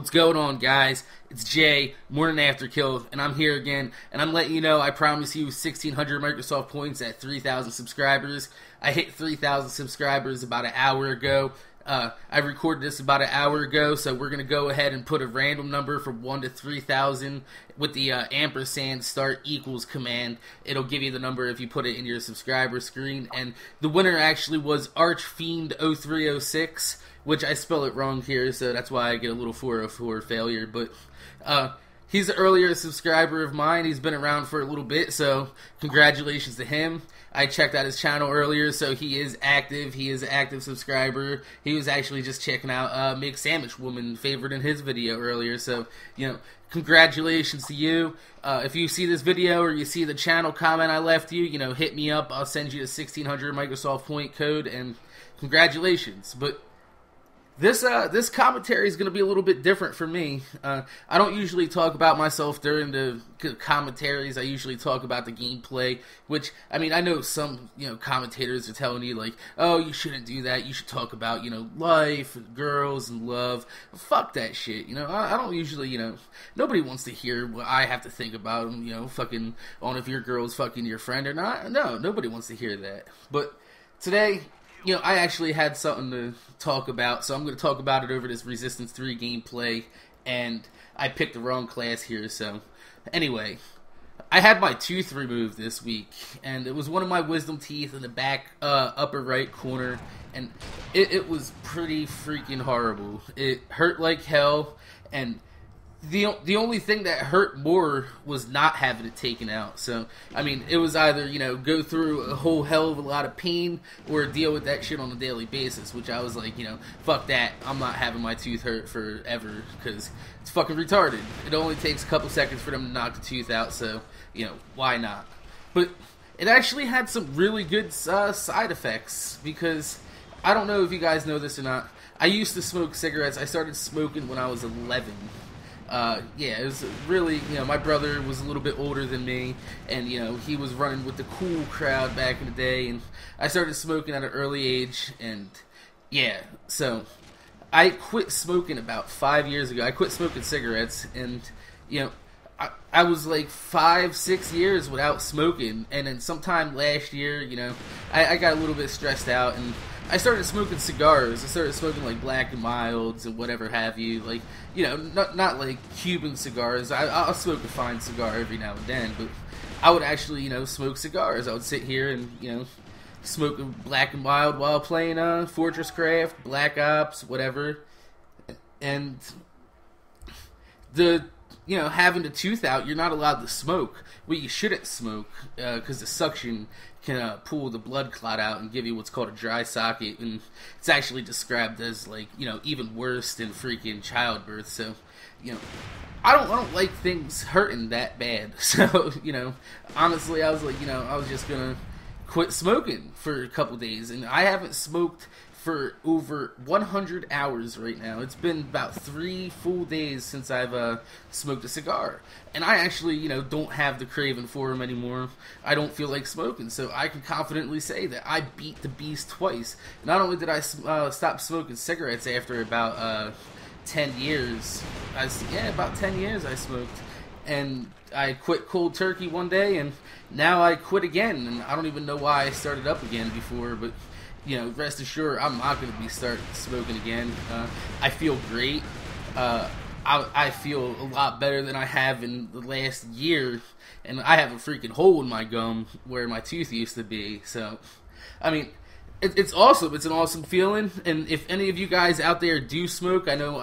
What's going on, guys? It's Jay, MorninafterKill, and I'm here again, and I'm letting you know I promise you 1,600 Microsoft points at 3,000 subscribers. I hit 3,000 subscribers about an hour ago. I recorded this about an hour ago, so we're going to go ahead and put a random number from 1 to 3,000 with the ampersand start equals command. It'll give you the number if you put it in your subscriber screen, and the winner actually was Archfiend0306, which I spell it wrong here, so that's why I get a little 404 failure, but he's an earlier subscriber of mine. He's been around for a little bit, so congratulations to him. I checked out his channel earlier, so he is active. He is an active subscriber. He was actually just checking out Make Sandwich Woman favorite in his video earlier, so, you know, congratulations to you. If you see this video or you see the channel comment I left you, you know, hit me up. I'll send you the 1,600 Microsoft point code, and congratulations. But this commentary is going to be a little bit different for me. I don't usually talk about myself during the commentaries. I usually talk about the gameplay, which, I mean, I know some, you know, commentators are telling you, like, oh, you shouldn't do that. You should talk about, you know, life and girls and love. Fuck that shit, you know. I don't usually, you know, nobody wants to hear what I have to think about, you know, fucking on if your girl's fucking your friend or not. No, nobody wants to hear that. But today, you know, I actually had something to talk about, so I'm going to talk about it over this Resistance 3 gameplay, and I picked the wrong class here, so anyway, I had my tooth removed this week, and it was one of my wisdom teeth in the back upper right corner, and it was pretty freaking horrible. It hurt like hell, and the only thing that hurt more was not having it taken out. So, I mean, it was either, you know, go through a whole hell of a lot of pain or deal with that shit on a daily basis, which I was like, you know, fuck that. I'm not having my tooth hurt forever because it's fucking retarded. It only takes a couple seconds for them to knock the tooth out, so, you know, why not? But it actually had some really good side effects because I don't know if you guys know this or not. I used to smoke cigarettes. I started smoking when I was 11. Yeah, it was really, you know, my brother was a little bit older than me, and, you know, he was running with the cool crowd back in the day, and I started smoking at an early age, and, yeah, so, I quit smoking about 5 years ago. I quit smoking cigarettes, and, you know, I was like 5-6 years without smoking, and then sometime last year, you know, I got a little bit stressed out, and I started smoking cigars. I started smoking like Black and Milds and whatever have you, like, you know, not like Cuban cigars. I'll smoke a fine cigar every now and then, but I would actually, you know, smoke cigars. I would sit here and, you know, smoke a Black and Mild while playing Fortress Craft, Black Ops, whatever, and you know, having the tooth out, you're not allowed to smoke. Well, you shouldn't smoke, because the suction can pull the blood clot out and give you what's called a dry socket, and it's actually described as, like, you know, even worse than freaking childbirth, so, you know, I don't like things hurting that bad, so, you know, honestly, I was like, you know, I was just gonna quit smoking for a couple days, and I haven't smoked for over 100 hours right now. It's been about 3 full days since I've smoked a cigar. And I actually, you know, don't have the craving for them anymore. I don't feel like smoking, so I can confidently say that I beat the beast twice. Not only did I stop smoking cigarettes after about 10 years. About 10 years I smoked. And I quit cold turkey one day, and now I quit again. And I don't even know why I started up again before, but, you know, rest assured, I'm not going to be starting smoking again. I feel great. I feel a lot better than I have in the last year, and I have a freaking hole in my gum where my tooth used to be. So, I mean, it's awesome. It's an awesome feeling. And if any of you guys out there do smoke, I know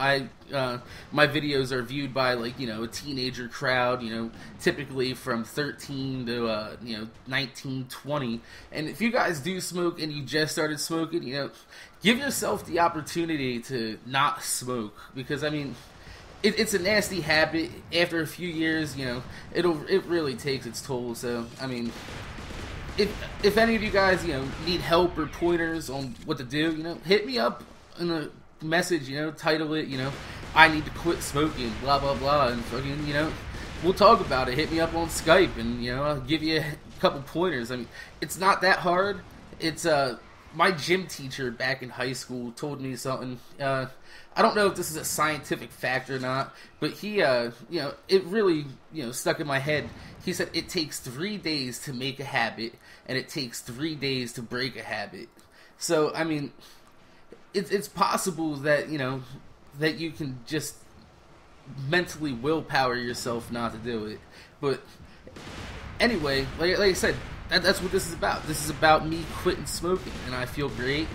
my videos are viewed by, like, you know, a teenager crowd, you know, typically from 13 to, you know, 19, 20. And if you guys do smoke and you just started smoking, you know, give yourself the opportunity to not smoke. Because, I mean, it's a nasty habit. After a few years, you know, it really takes its toll. So, I mean, if any of you guys, you know, need help or pointers on what to do, you know, hit me up in a message, you know, title it, you know, I need to quit smoking, blah, blah, blah, and fucking, you know, we'll talk about it. Hit me up on Skype, and, you know, I'll give you a couple pointers. I mean, it's not that hard. It's, my gym teacher back in high school told me something. I don't know if this is a scientific fact or not, but he, it really, stuck in my head. He said it takes 3 days to make a habit, and it takes 3 days to break a habit. So, I mean, it's possible that, that you can just mentally willpower yourself not to do it. But anyway, like I said, that's what this is about. This is about me quitting smoking, and I feel great.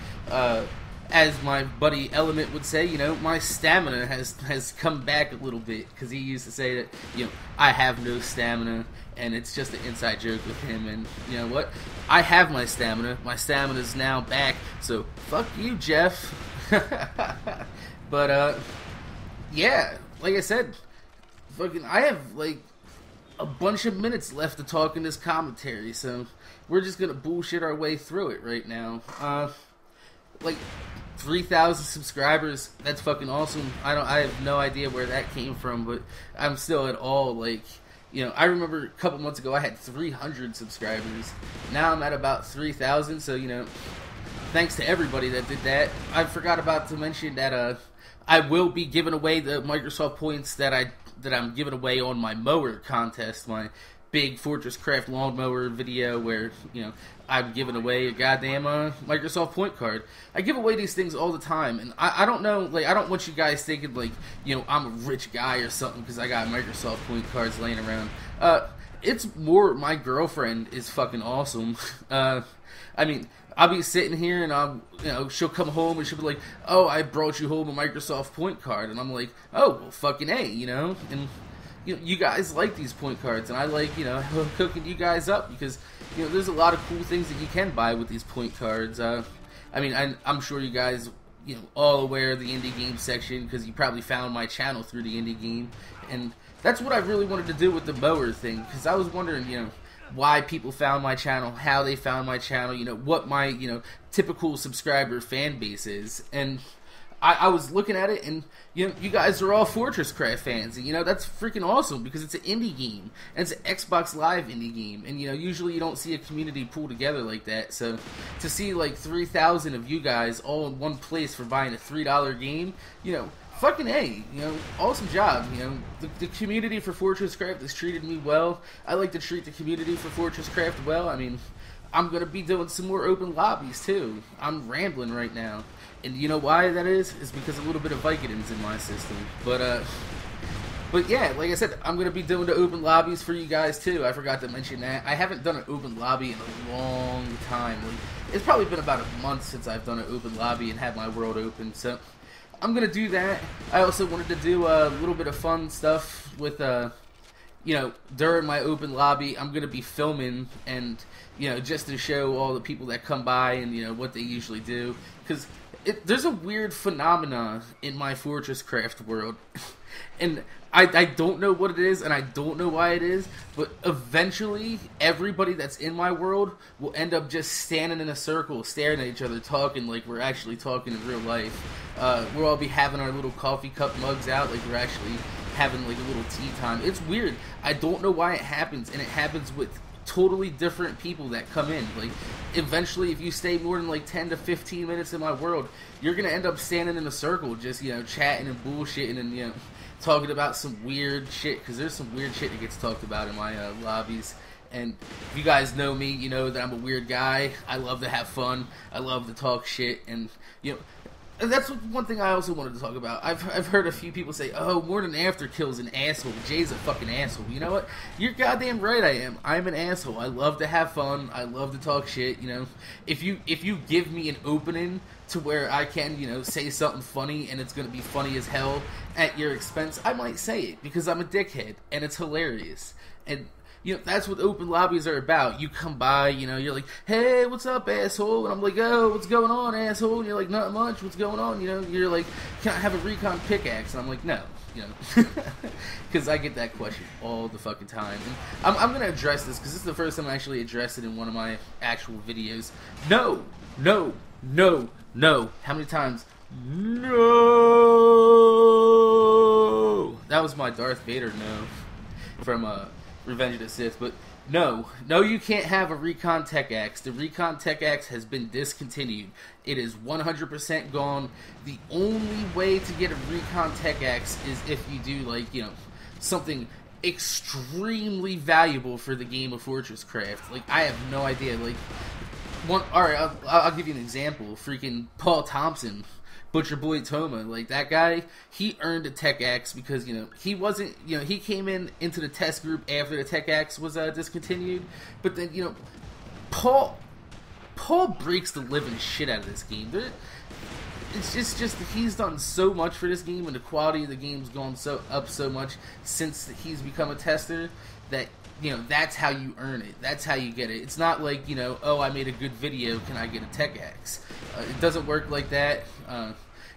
As my buddy Element would say, my stamina has come back a little bit, because he used to say that, I have no stamina, and it's just an inside joke with him. And you know what? I have my stamina. My stamina is now back. So fuck you, Jeff. But yeah, like I said, fucking, I have like a bunch of minutes left to talk in this commentary, so we're just gonna bullshit our way through it right now. Like 3,000 subscribers, that's fucking awesome. I have no idea where that came from, but I'm still at all like, I remember a couple months ago I had 300 subscribers. Now I'm at about 3,000, so thanks to everybody that did that. I forgot about to mention that I will be giving away the Microsoft points that I'm giving away on my mower contest, my big Fortress Craft lawnmower video where, I'm giving away a goddamn Microsoft point card. I give away these things all the time, and I don't know, like, I don't want you guys thinking, like, I'm a rich guy or something because I got Microsoft point cards laying around. It's more my girlfriend is fucking awesome. I mean, I'll be sitting here and she'll come home and she'll be like, oh, I brought you home a Microsoft point card. And I'm like, oh, well, fucking A, and you guys like these point cards, and I like, hooking you guys up because, there's a lot of cool things that you can buy with these point cards. I mean, I'm sure you guys, all aware of the indie game section because you probably found my channel through the indie game, and that's what I really wanted to do with the mower thing, because I was wondering, why people found my channel, how they found my channel, what my, typical subscriber fan base is. And I was looking at it, and, you guys are all Fortress Craft fans, and, that's freaking awesome, because it's an indie game, and it's an Xbox Live indie game, and, usually you don't see a community pull together like that, so to see, like, 3,000 of you guys all in one place for buying a $3 game, fucking A, awesome job, the community for Fortress Craft has treated me well. I like to treat the community for Fortress Craft well. I mean, I'm going to be doing some more open lobbies, too. I'm rambling right now, and you know why that is? It's because a little bit of Vicodin's in my system, but yeah, like I said, I'm going to be doing the open lobbies for you guys, too. I forgot to mention that. I haven't done an open lobby in a long time. Like, it's probably been about a month since I've done an open lobby and had my world open, so I'm going to do that. I also wanted to do a little bit of fun stuff with, during my open lobby, I'm going to be filming and, just to show all the people that come by and, what they usually do. Because there's a weird phenomena in my Fortress Craft world. And I don't know what it is, and I don't know why it is, but eventually everybody that's in my world will end up just standing in a circle, staring at each other, talking like we're actually talking in real life. We'll all be having our little coffee cup mugs out like we're actually having like a little tea time. It's weird. I don't know why it happens, and it happens with totally different people that come in. Like, eventually, if you stay more than like 10 to 15 minutes in my world, you're gonna end up standing in a circle, just chatting and bullshitting and talking about some weird shit, because there's some weird shit that gets talked about in my lobbies. And if you guys know me, you know that I'm a weird guy. I love to have fun. I love to talk shit, and and that's one thing I also wanted to talk about. I've heard a few people say, oh, MorninafterKill's an asshole. Jay's a fucking asshole. You know what? You're goddamn right I am. I'm an asshole. I love to have fun. I love to talk shit, If you give me an opening to where I can, say something funny and it's going to be funny as hell at your expense, I might say it because I'm a dickhead and it's hilarious. And that's what open lobbies are about. You come by, you're like, hey, what's up, asshole? And I'm like, oh, what's going on, asshole? And you're like, not much, what's going on? You're like, can I have a recon pickaxe? And I'm like, no, because I get that question all the fucking time. And I'm going to address this because this is the first time I actually addressed it in one of my actual videos. No. How many times? No. That was my Darth Vader no from Revenge of the Sith. But No, you can't have a Recon Tech Axe. The Recon Tech Axe has been discontinued. It is 100% gone. The only way to get a Recon Tech Axe is if you do, like, you know, something extremely valuable for the game of Fortress Craft. Like, I have no idea. Like, alright, I'll give you an example. Freaking Paul Thompson, Butcher Boy Toma, like, that guy, he earned a Tech Axe because, you know, he wasn't, you know, he came into the test group after the Tech Axe was discontinued, but then, you know, Paul breaks the living shit out of this game. It's just he's done so much for this game, and the quality of the game's gone up so much since he's become a tester that, you know, that's how you earn it. That's how you get it. It's not like, you know, oh, I made a good video, can I get a Tech Axe? It doesn't work like that.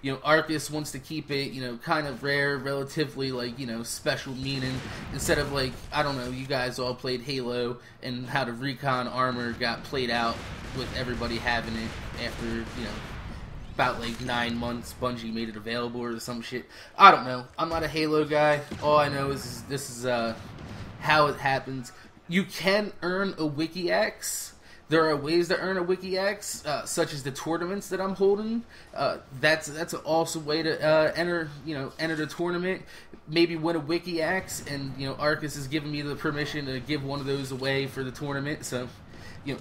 You know, Arcus wants to keep it, you know, kind of rare, relatively, like, you know, special meaning, instead of, like, I don't know, you guys all played Halo, and how the Recon armor got played out with everybody having it after, you know, about, like, 9 months, Bungie made it available or some shit. I don't know. I'm not a Halo guy. All I know is this is how it happens. You can earn a Wiki Axe. There are ways to earn a Wiki Axe, such as the tournaments that I'm holding. That's an awesome way to enter the tournament. Maybe win a Wiki Axe, and, you know, Arcus has given me the permission to give one of those away for the tournament. So, you know,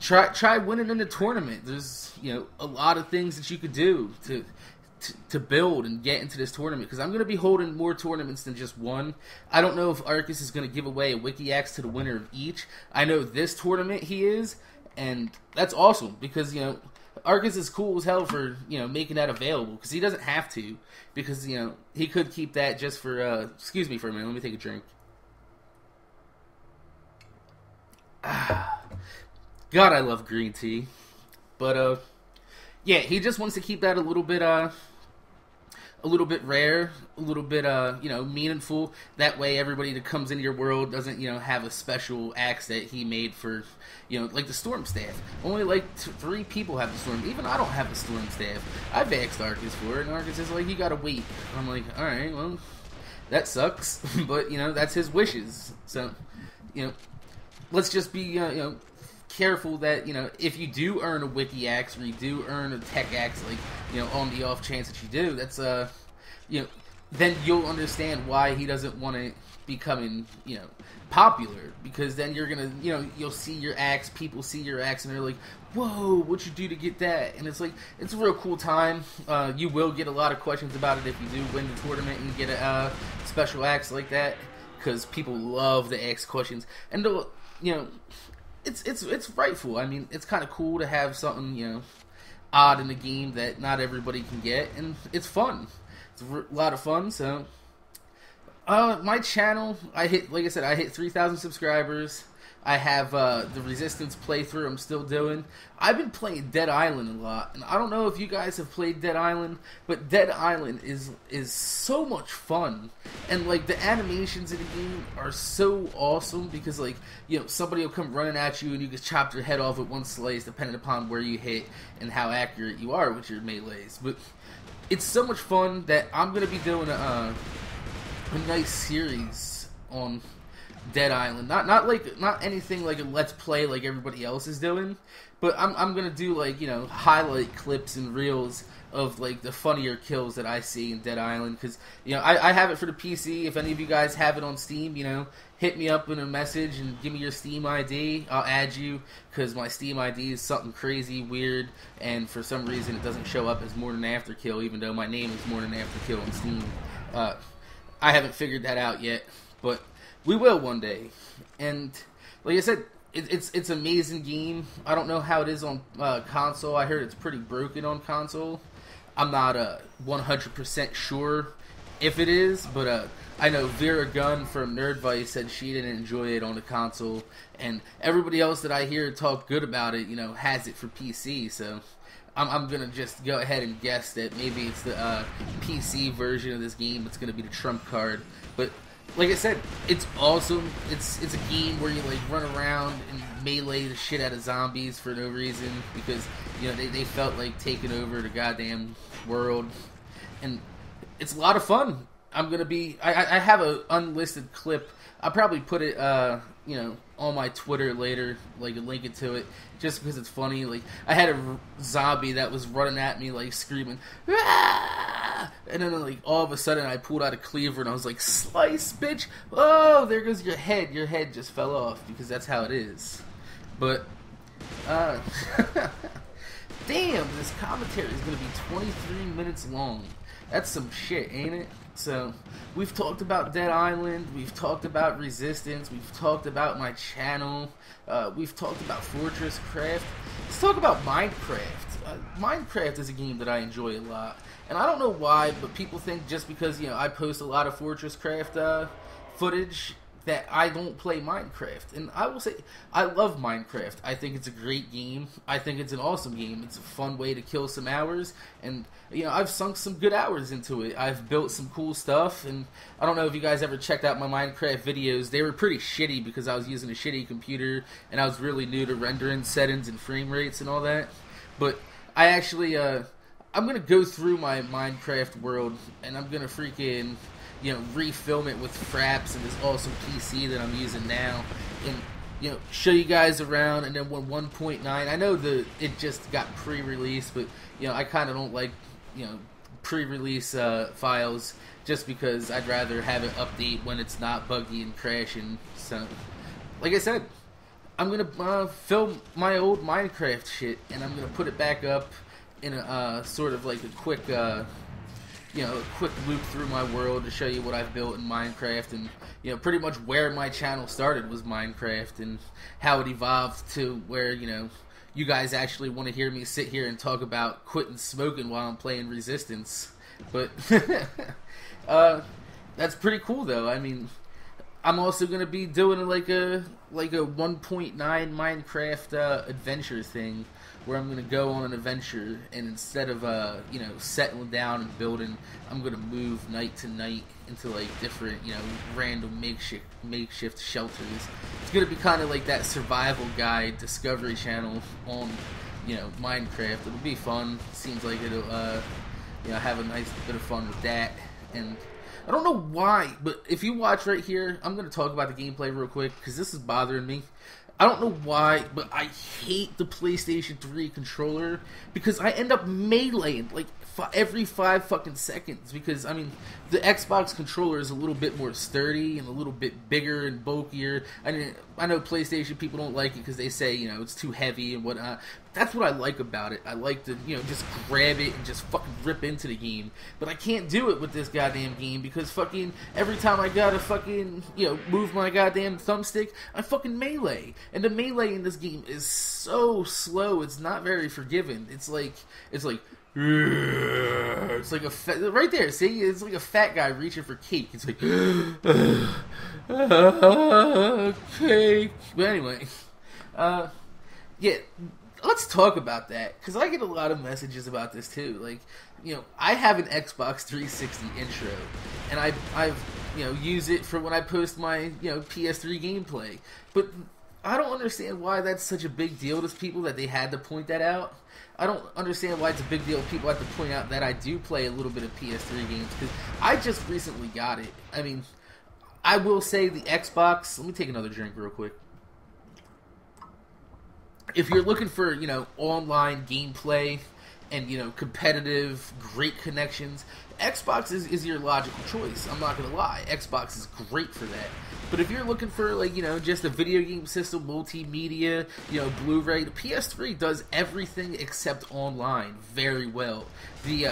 try winning in the tournament. There's, you know, a lot of things that you could do to build and get into this tournament, because I'm going to be holding more tournaments than just one. I don't know if Arcus is going to give away a Wiki Axe to the winner of each. I know this tournament he is, and that's awesome, because, you know, Arcus is cool as hell for, you know, making that available, because he doesn't have to, because, you know, he could keep that just for, excuse me for a minute, let me take a drink. God, I love green tea. But, yeah, he just wants to keep that a little bit rare, a little bit, you know, meaningful. That way everybody that comes into your world doesn't, you know, have a special axe that he made for, you know, like the Storm Staff. Only, like, 3 people have the Storm. Even I don't have the Storm Staff. I've asked Arcus for it, and Arcus is like, you gotta wait. I'm like, alright, well, that sucks. But, you know, that's his wishes. So, you know, let's just be, you know, careful that, you know, if you do earn a Wiki Axe, or you do earn a Tech Axe, like, you know, on the off chance that you do, that's, you know, then you'll understand why he doesn't want it becoming, you know, popular, because then you're gonna, you know, you'll see your axe, people see your axe, and they're like, whoa, what'd you do to get that? And it's like, it's a real cool time. You will get a lot of questions about it if you do win the tournament and get a special axe like that, because people love the axe questions, and they'll, you know, it's rightful. I mean, it's kind of cool to have something, you know, odd in the game that not everybody can get, and it's fun. It's a lot of fun. So, my channel, like I said, I hit 3,000 subscribers. I have the Resistance playthrough I'm still doing. I've been playing Dead Island a lot, and I don't know if you guys have played Dead Island, but Dead Island is so much fun, and, like, the animations in the game are so awesome, because, like, you know, somebody will come running at you and you can chop their head off with one slice, depending upon where you hit and how accurate you are with your melees. But it's so much fun that I'm gonna be doing a nice series on Dead Island. Not anything like a Let's Play like everybody else is doing, but I'm gonna do, like, you know, highlight clips and reels of, like, the funnier kills that I see in Dead Island, because, you know, I have it for the PC. If any of you guys have it on Steam, you know, hit me up in a message and give me your Steam ID. I'll add you, because my Steam ID is something crazy weird, and for some reason it doesn't show up as MorninafterKill, even though my name is MorninafterKill on Steam. I haven't figured that out yet, but we will one day. And like I said, it's an amazing game. I don't know how it is on console. I heard it's pretty broken on console. I'm not 100% sure if it is, but I know Vera Gunn from Nerdvice said she didn't enjoy it on the console, and everybody else that I hear talk good about it, you know, has it for PC. So I'm gonna just go ahead and guess that maybe it's the PC version of this game that's gonna be the trump card. But like I said, it's awesome. It's a game where you, like, run around and melee the shit out of zombies for no reason, because, you know, they felt like taking over the goddamn world, and it's a lot of fun. I'm gonna be. I have a unlisted clip. I'll probably put it, on my Twitter later, like link it to it, just because it's funny. Like, I had a zombie that was running at me, like screaming, "Ah!" And then like all of a sudden I pulled out a cleaver and I was like, "Slice, bitch!" Oh, there goes your head. Your head just fell off because that's how it is. But, damn, this commentary is gonna be 23 minutes long. That's some shit, ain't it? So, we've talked about Dead Island, we've talked about Resistance, we've talked about my channel, we've talked about Fortress Craft. Let's talk about Minecraft. Minecraft is a game that I enjoy a lot, and I don't know why, but people think just because, I post a lot of Fortress Craft footage that I don't play Minecraft. And I will say, I love Minecraft. I think it's a great game. I think it's an awesome game. It's a fun way to kill some hours. And, I've sunk some good hours into it. I've built some cool stuff. And I don't know if you guys ever checked out my Minecraft videos. They were pretty shitty because I was using a shitty computer. And I was really new to rendering settings and frame rates and all that. But I actually, I'm going to go through my Minecraft world. And I'm going to freaking... refilm it with fraps and this awesome PC that I'm using now, and show you guys around. And then when 1.9, I know it just got pre-released, but I kind of don't like pre-release files just because I'd rather have it update when it's not buggy and crashing. So, like I said, I'm gonna film my old Minecraft shit, and I'm gonna put it back up in a sort of like a quick. A quick loop through my world to show you what I've built in Minecraft, and pretty much where my channel started was Minecraft, and how it evolved to where you guys actually want to hear me sit here and talk about quitting smoking while I'm playing Resistance. But that's pretty cool though. I mean, I'm also gonna be doing like a 1.9 Minecraft adventure thing, where I'm gonna go on an adventure, and instead of settling down and building, I'm gonna move night to night into like different random makeshift shelters. It's gonna be kind of like that survival guide Discovery Channel on Minecraft. It'll be fun. Seems like it'll have a nice bit of fun with that. And I don't know why, but if you watch right here, I'm gonna talk about the gameplay real quick because this is bothering me. I don't know why, but I hate the PlayStation 3 controller because I end up meleeing like every 5 fucking seconds. Because I mean, the Xbox controller is a little bit more sturdy and a little bit bigger and bulkier. I know PlayStation people don't like it because they say it's too heavy and whatnot. That's what I like about it. I like to just grab it and just fucking rip into the game. But I can't do it with this goddamn game because fucking every time I gotta fucking move my goddamn thumbstick, I fucking melee. And the melee in this game is so slow. It's not very forgiving. It's like a fat, right there. See, it's like a fat guy reaching for cake. It's like cake. But anyway, yeah. Let's talk about that, because I get a lot of messages about this too. Like, I have an Xbox 360 intro, and I've use it for when I post my PS3 gameplay. But I don't understand why that's such a big deal to people that they had to point that out. I don't understand why it's a big deal people have to point out that I do play a little bit of PS3 games, because I just recently got it. I mean, I will say the Xbox... Let me take another drink real quick. If you're looking for, online gameplay and, competitive, great connections, Xbox is your logical choice. I'm not going to lie. Xbox is great for that. But if you're looking for, just a video game system, multimedia, Blu-ray, the PS3 does everything except online very well. The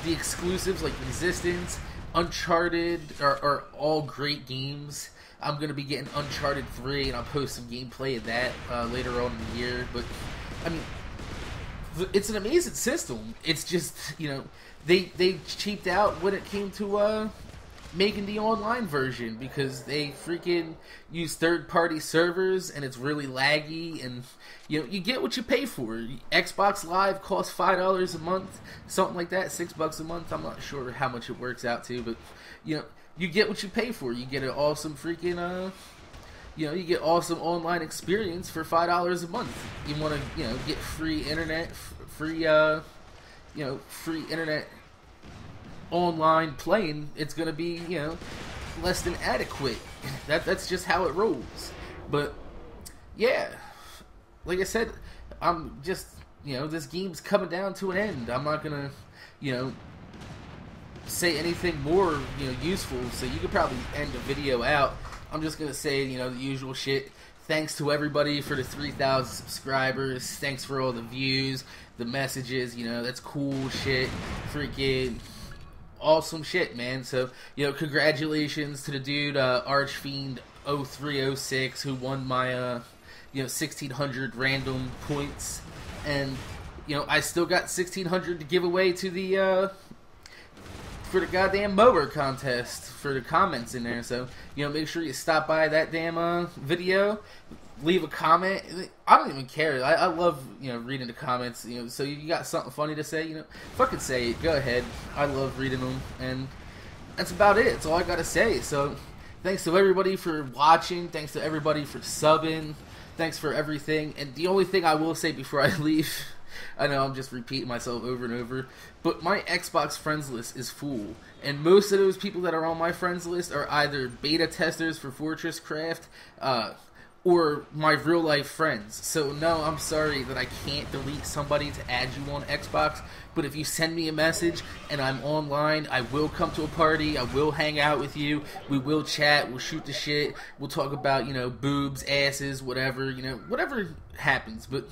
exclusives like Resistance, Uncharted are all great games. I'm going to be getting Uncharted 3, and I'll post some gameplay of that later on in the year. But, I mean, it's an amazing system. It's just, they cheaped out when it came to making the online version, because they freaking use third-party servers, and it's really laggy, and, you get what you pay for. Xbox Live costs $5 a month, something like that, $6 a month. I'm not sure how much it works out to, but, you get what you pay for. You get an awesome freaking, you get awesome online experience for $5 a month. You want to, get free internet, free internet online playing, it's gonna be, you know, less than adequate. That's just how it rolls. But yeah, like I said, I'm just, you know, this game's coming down to an end. I'm not gonna, you know, say anything more, you know, useful. So you could probably end the video out. I'm just gonna say, you know, the usual shit. Thanks to everybody for the 3,000 subscribers. Thanks for all the views, the messages. You know, that's cool shit. Freaking awesome shit, man. So, you know, congratulations to the dude, Archfiend0306, who won my, you know, 1,600 random points. And, you know, I still got 1,600 to give away to the, for the goddamn mower contest, for the comments in there. So, you know, make sure you stop by that damn, video. Leave a comment. I don't even care. I love, you know, reading the comments. You know, so you got something funny to say, you know, fucking say it. Go ahead. I love reading them, and that's about it. That's all I gotta say. So, thanks to everybody for watching. Thanks to everybody for subbing. Thanks for everything. And the only thing I will say before I leave, I know I'm just repeating myself over and over, but my Xbox friends list is full, and most of those people that are on my friends list are either beta testers for Fortress Craft, or my real life friends. So no, I'm sorry that I can't delete somebody to add you on Xbox, but if you send me a message and I'm online, I will come to a party, I will hang out with you, we will chat, we'll shoot the shit, we'll talk about, you know, boobs, asses, whatever, you know, whatever happens. But,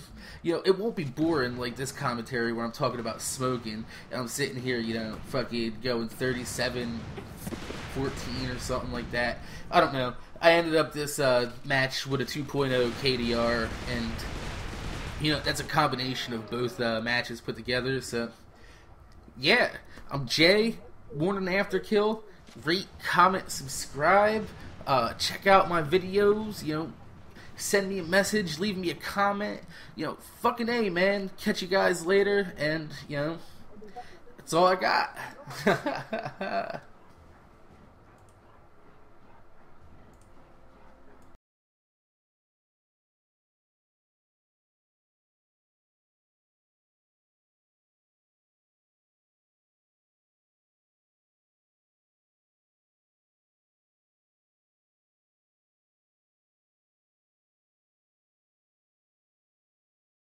you know, it won't be boring like this commentary where I'm talking about smoking and I'm sitting here, you know, fucking going 37-14 or something like that. I don't know. I ended up this match with a 2.0 KDR, and, you know, that's a combination of both matches put together. So, yeah, I'm Jay, MorninafterKill. Rate, comment, subscribe. Check out my videos, you know. Send me a message, leave me a comment. You know, fucking A, man. Catch you guys later, and, you know, that's all I got.